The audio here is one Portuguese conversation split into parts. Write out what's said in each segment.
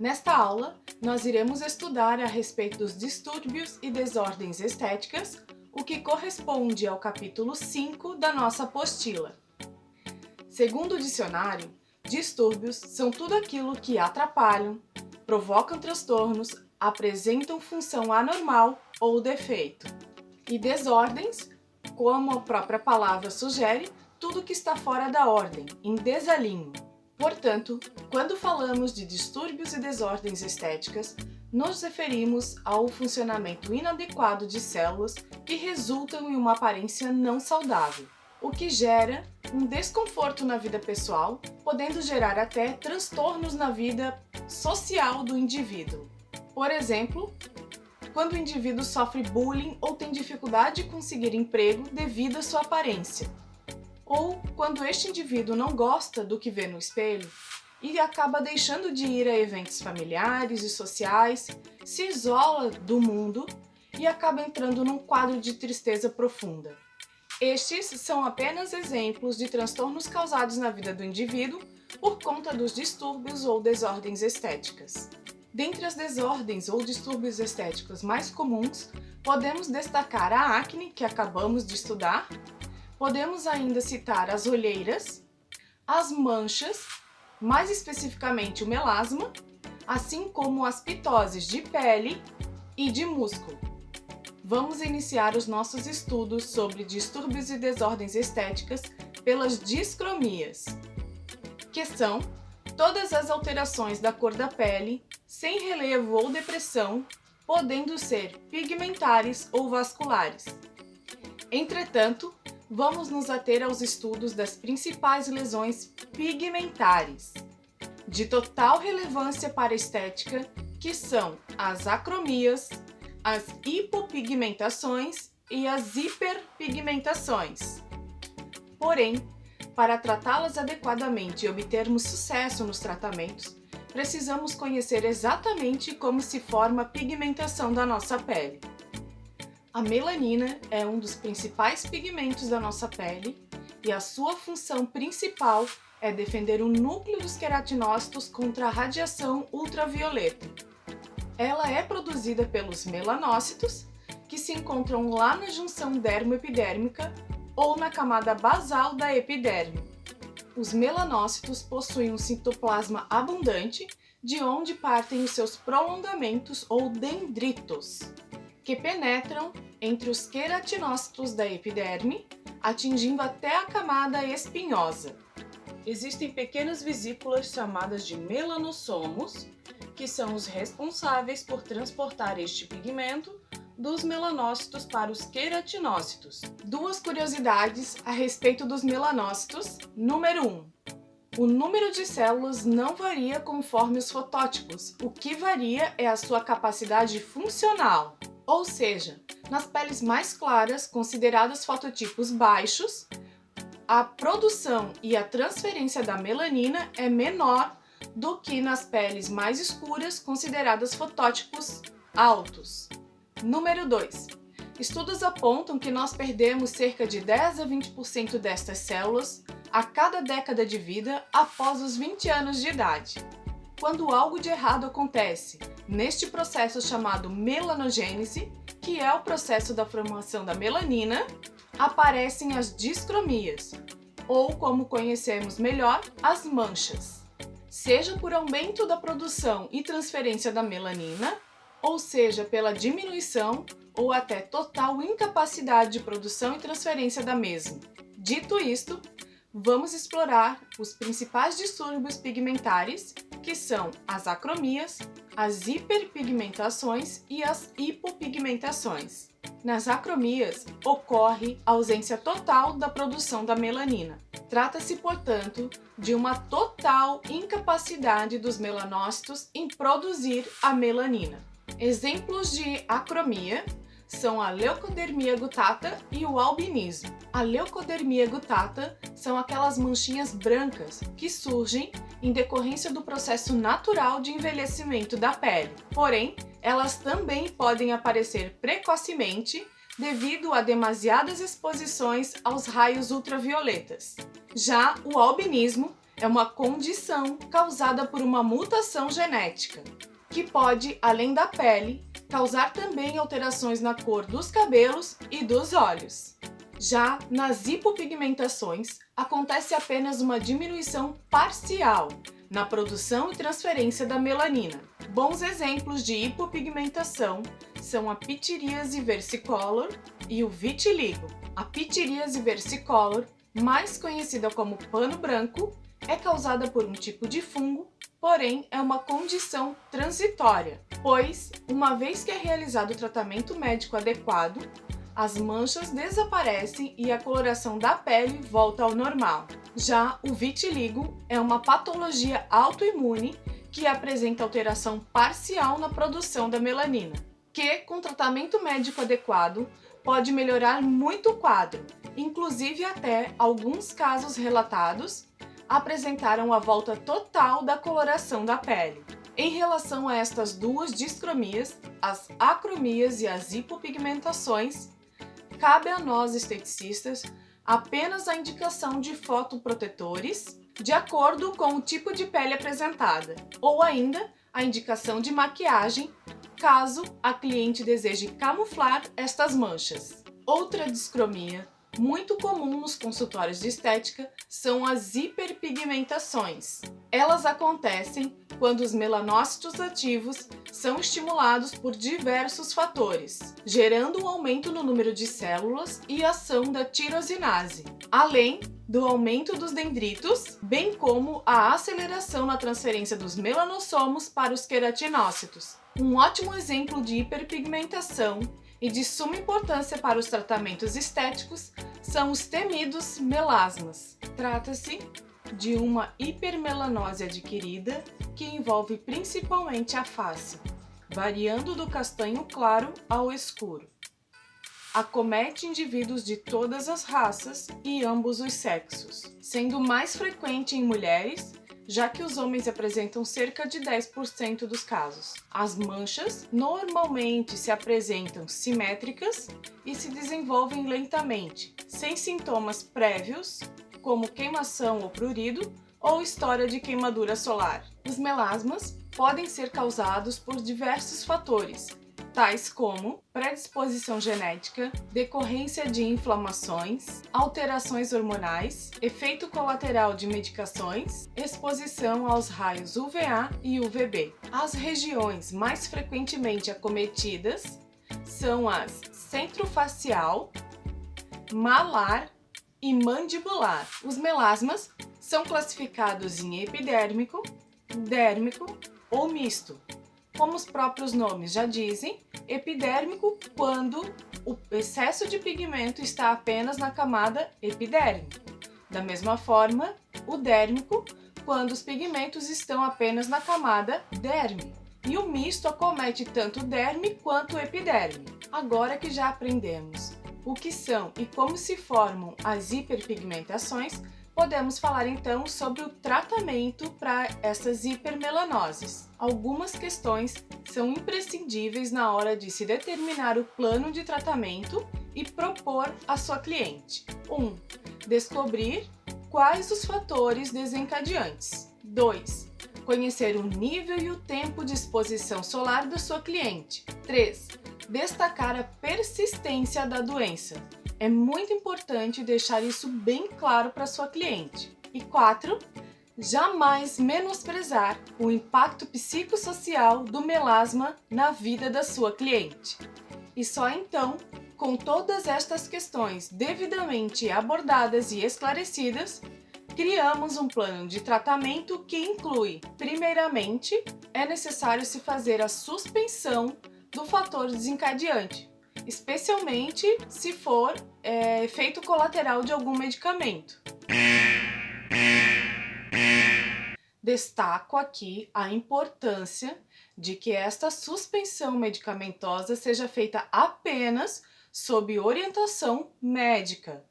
Nesta aula, nós iremos estudar a respeito dos distúrbios e desordens estéticas, o que corresponde ao capítulo 5 da nossa apostila. Segundo o dicionário, distúrbios são tudo aquilo que atrapalham, provocam transtornos, apresentam função anormal ou defeito. E desordens, como a própria palavra sugere, tudo que está fora da ordem, em desalinho. Portanto, quando falamos de distúrbios e desordens estéticas, nos referimos ao funcionamento inadequado de células que resultam em uma aparência não saudável, o que gera um desconforto na vida pessoal, podendo gerar até transtornos na vida social do indivíduo. Por exemplo, quando o indivíduo sofre bullying ou tem dificuldade de conseguir emprego devido à sua aparência. Ou quando este indivíduo não gosta do que vê no espelho e acaba deixando de ir a eventos familiares e sociais, se isola do mundo e acaba entrando num quadro de tristeza profunda. Estes são apenas exemplos de transtornos causados na vida do indivíduo por conta dos distúrbios ou desordens estéticas. Dentre as desordens ou distúrbios estéticos mais comuns, podemos destacar a acne, que acabamos de estudar. Podemos ainda citar as olheiras, as manchas, mais especificamente o melasma, assim como as pitoses de pele e de músculo. Vamos iniciar os nossos estudos sobre distúrbios e desordens estéticas pelas discromias, que são todas as alterações da cor da pele, sem relevo ou depressão, podendo ser pigmentares ou vasculares. Entretanto, vamos nos ater aos estudos das principais lesões pigmentares, de total relevância para a estética, que são as acromias, as hipopigmentações e as hiperpigmentações. Porém, para tratá-las adequadamente e obtermos sucesso nos tratamentos, precisamos conhecer exatamente como se forma a pigmentação da nossa pele. A melanina é um dos principais pigmentos da nossa pele e a sua função principal é defender o núcleo dos queratinócitos contra a radiação ultravioleta. Ela é produzida pelos melanócitos, que se encontram lá na junção dermoepidérmica ou na camada basal da epiderme. Os melanócitos possuem um citoplasma abundante, de onde partem os seus prolongamentos ou dendritos, que penetram entre os queratinócitos da epiderme, atingindo até a camada espinhosa. Existem pequenas vesículas chamadas de melanossomos, que são os responsáveis por transportar este pigmento dos melanócitos para os queratinócitos. Duas curiosidades a respeito dos melanócitos. Número 1. O número de células não varia conforme os fotótipos, o que varia é a sua capacidade funcional. Ou seja, nas peles mais claras, consideradas fototipos baixos, a produção e a transferência da melanina é menor do que nas peles mais escuras, consideradas fotótipos altos. Número 2. Estudos apontam que nós perdemos cerca de 10 a 20% destas células a cada década de vida após os 20 anos de idade. Quando algo de errado acontece neste processo chamado melanogênese, que é o processo da formação da melanina, aparecem as discromias, ou como conhecemos melhor, as manchas. Seja por aumento da produção e transferência da melanina, ou seja pela diminuição ou até total incapacidade de produção e transferência da mesma. Dito isto, vamos explorar os principais distúrbios pigmentares, que são as acromias, as hiperpigmentações e as hipopigmentações. Nas acromias, ocorre a ausência total da produção da melanina. Trata-se, portanto, de uma total incapacidade dos melanócitos em produzir a melanina. Exemplos de acromia são a leucodermia gutata e o albinismo. A leucodermia gutata são aquelas manchinhas brancas que surgem em decorrência do processo natural de envelhecimento da pele. Porém, elas também podem aparecer precocemente devido a demasiadas exposições aos raios ultravioletas. Já o albinismo é uma condição causada por uma mutação genética, que pode, além da pele, causar também alterações na cor dos cabelos e dos olhos. Já nas hipopigmentações, acontece apenas uma diminuição parcial na produção e transferência da melanina. Bons exemplos de hipopigmentação são a pitiríase versicolor e o vitiligo. A pitiríase versicolor, mais conhecida como pano branco, é causada por um tipo de fungo, porém é uma condição transitória, pois, uma vez que é realizado o tratamento médico adequado, as manchas desaparecem e a coloração da pele volta ao normal. Já o vitiligo é uma patologia autoimune que apresenta alteração parcial na produção da melanina, que, com tratamento médico adequado, pode melhorar muito o quadro. Inclusive, até alguns casos relatados apresentaram a volta total da coloração da pele. Em relação a estas duas discromias, as acromias e as hipopigmentações, cabe a nós esteticistas apenas a indicação de fotoprotetores de acordo com o tipo de pele apresentada, ou ainda a indicação de maquiagem, caso a cliente deseje camuflar estas manchas. Outra discromia muito comum nos consultórios de estética são as hiperpigmentações. Elas acontecem quando os melanócitos ativos são estimulados por diversos fatores, gerando um aumento no número de células e ação da tirosinase, além do aumento dos dendritos, bem como a aceleração na transferência dos melanossomos para os queratinócitos. Um ótimo exemplo de hiperpigmentação e de suma importância para os tratamentos estéticos são os temidos melasmas. Trata-se de uma hipermelanose adquirida que envolve principalmente a face, variando do castanho claro ao escuro. Acomete indivíduos de todas as raças e ambos os sexos, sendo mais frequente em mulheres, já que os homens apresentam cerca de 10% dos casos. As manchas normalmente se apresentam simétricas e se desenvolvem lentamente, sem sintomas prévios, como queimação ou prurido, ou história de queimadura solar. Os melasmas podem ser causados por diversos fatores, tais como predisposição genética, decorrência de inflamações, alterações hormonais, efeito colateral de medicações, exposição aos raios UVA e UVB. As regiões mais frequentemente acometidas são as centrofacial, malar e mandibular. Os melasmas são classificados em epidérmico, dérmico ou misto. Como os próprios nomes já dizem, epidérmico quando o excesso de pigmento está apenas na camada epidérmica. Da mesma forma, o dérmico quando os pigmentos estão apenas na camada derme. E o misto acomete tanto derme quanto epiderme. Agora que já aprendemos o que são e como se formam as hiperpigmentações, podemos falar então sobre o tratamento para essas hipermelanoses. Algumas questões são imprescindíveis na hora de se determinar o plano de tratamento e propor à sua cliente. 1. Descobrir quais os fatores desencadeantes. 2. Conhecer o nível e o tempo de exposição solar da sua cliente. 3. Destacar a persistência da doença. É muito importante deixar isso bem claro para sua cliente. E 4. Jamais menosprezar o impacto psicossocial do melasma na vida da sua cliente. E só então, com todas estas questões devidamente abordadas e esclarecidas, criamos um plano de tratamento que inclui, primeiramente, é necessário se fazer a suspensão do fator desencadeante, especialmente se for efeito colateral de algum medicamento. Destaco aqui a importância de que esta suspensão medicamentosa seja feita apenas sob orientação médica.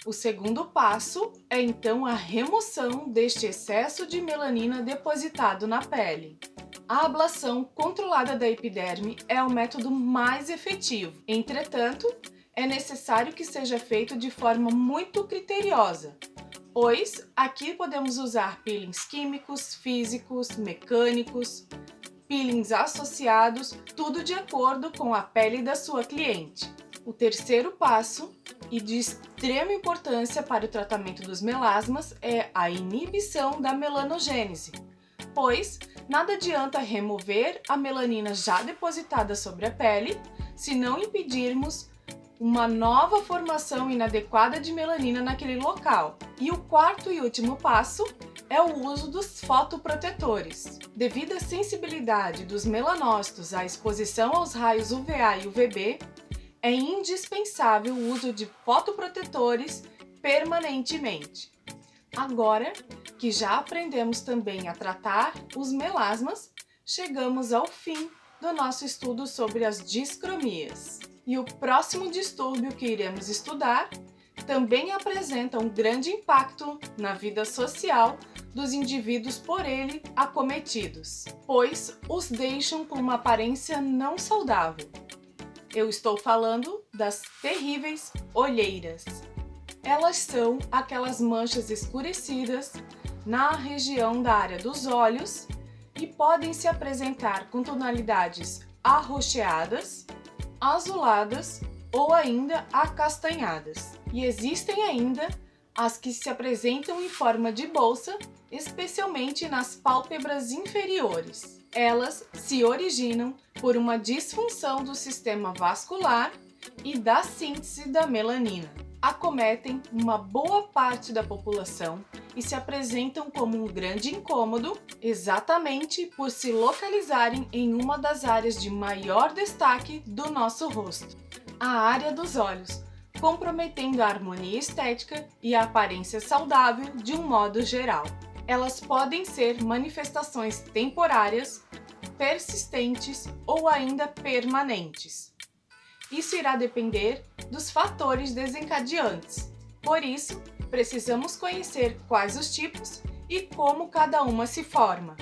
O segundo passo é então a remoção deste excesso de melanina depositado na pele. A ablação controlada da epiderme é o método mais efetivo. Entretanto, é necessário que seja feito de forma muito criteriosa, pois aqui podemos usar peelings químicos, físicos, mecânicos, peelings associados, tudo de acordo com a pele da sua cliente. O terceiro passo, e de extrema importância para o tratamento dos melasmas, é a inibição da melanogênese, pois nada adianta remover a melanina já depositada sobre a pele se não impedirmos uma nova formação inadequada de melanina naquele local. E o quarto e último passo é o uso dos fotoprotetores. Devido à sensibilidade dos melanócitos à exposição aos raios UVA e UVB, é indispensável o uso de fotoprotetores permanentemente. Agora que já aprendemos também a tratar os melasmas, chegamos ao fim do nosso estudo sobre as discromias. E o próximo distúrbio que iremos estudar também apresenta um grande impacto na vida social dos indivíduos por ele acometidos, pois os deixam com uma aparência não saudável. Eu estou falando das terríveis olheiras. Elas são aquelas manchas escurecidas na região da área dos olhos e podem se apresentar com tonalidades arroxeadas, azuladas ou ainda acastanhadas. E existem ainda as que se apresentam em forma de bolsa, especialmente nas pálpebras inferiores. Elas se originam por uma disfunção do sistema vascular e da síntese da melanina. Acometem uma boa parte da população e se apresentam como um grande incômodo, exatamente por se localizarem em uma das áreas de maior destaque do nosso rosto, a área dos olhos, comprometendo a harmonia estética e a aparência saudável de um modo geral. Elas podem ser manifestações temporárias, persistentes ou ainda permanentes. Isso irá depender dos fatores desencadeantes. Por isso, precisamos conhecer quais os tipos e como cada uma se forma.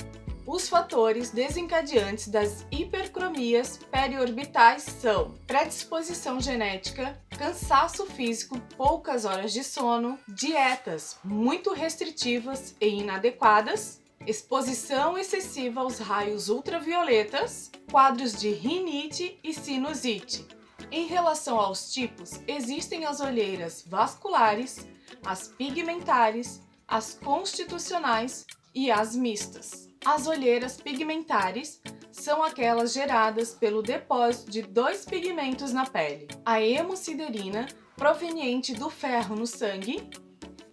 Os fatores desencadeantes das hipercromias periorbitais são predisposição genética, cansaço físico, poucas horas de sono, dietas muito restritivas e inadequadas, exposição excessiva aos raios ultravioletas, quadros de rinite e sinusite. Em relação aos tipos, existem as olheiras vasculares, as pigmentares, as constitucionais e as mistas. As olheiras pigmentares são aquelas geradas pelo depósito de dois pigmentos na pele, a hemosiderina, proveniente do ferro no sangue,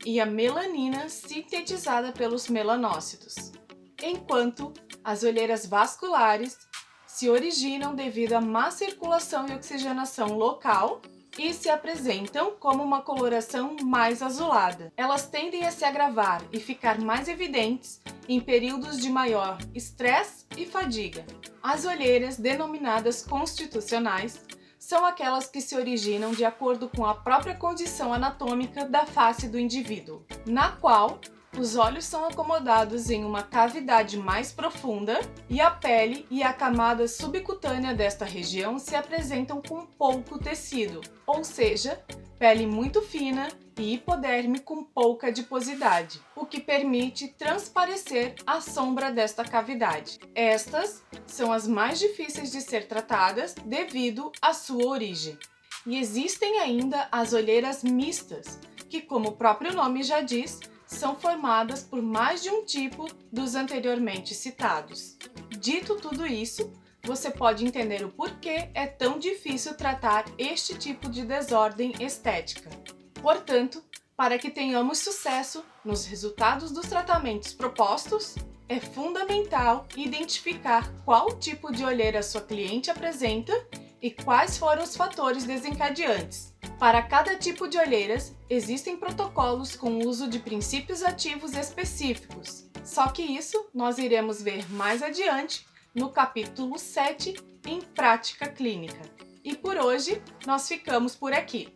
e a melanina, sintetizada pelos melanócitos. Enquanto as olheiras vasculares se originam devido à má circulação e oxigenação local e se apresentam como uma coloração mais azulada. Elas tendem a se agravar e ficar mais evidentes em períodos de maior estresse e fadiga. As olheiras, denominadas constitucionais, são aquelas que se originam de acordo com a própria condição anatômica da face do indivíduo, na qual os olhos são acomodados em uma cavidade mais profunda e a pele e a camada subcutânea desta região se apresentam com pouco tecido, ou seja, pele muito fina e hipodérmica com pouca adiposidade, o que permite transparecer a sombra desta cavidade. Estas são as mais difíceis de ser tratadas devido à sua origem. E existem ainda as olheiras mistas, que, como o próprio nome já diz, são formadas por mais de um tipo dos anteriormente citados. Dito tudo isso, você pode entender o porquê é tão difícil tratar este tipo de desordem estética. Portanto, para que tenhamos sucesso nos resultados dos tratamentos propostos, é fundamental identificar qual tipo de olheira sua cliente apresenta e quais foram os fatores desencadeantes. Para cada tipo de olheiras, existem protocolos com o uso de princípios ativos específicos. Só que isso nós iremos ver mais adiante no capítulo 7, em prática clínica. E por hoje, nós ficamos por aqui.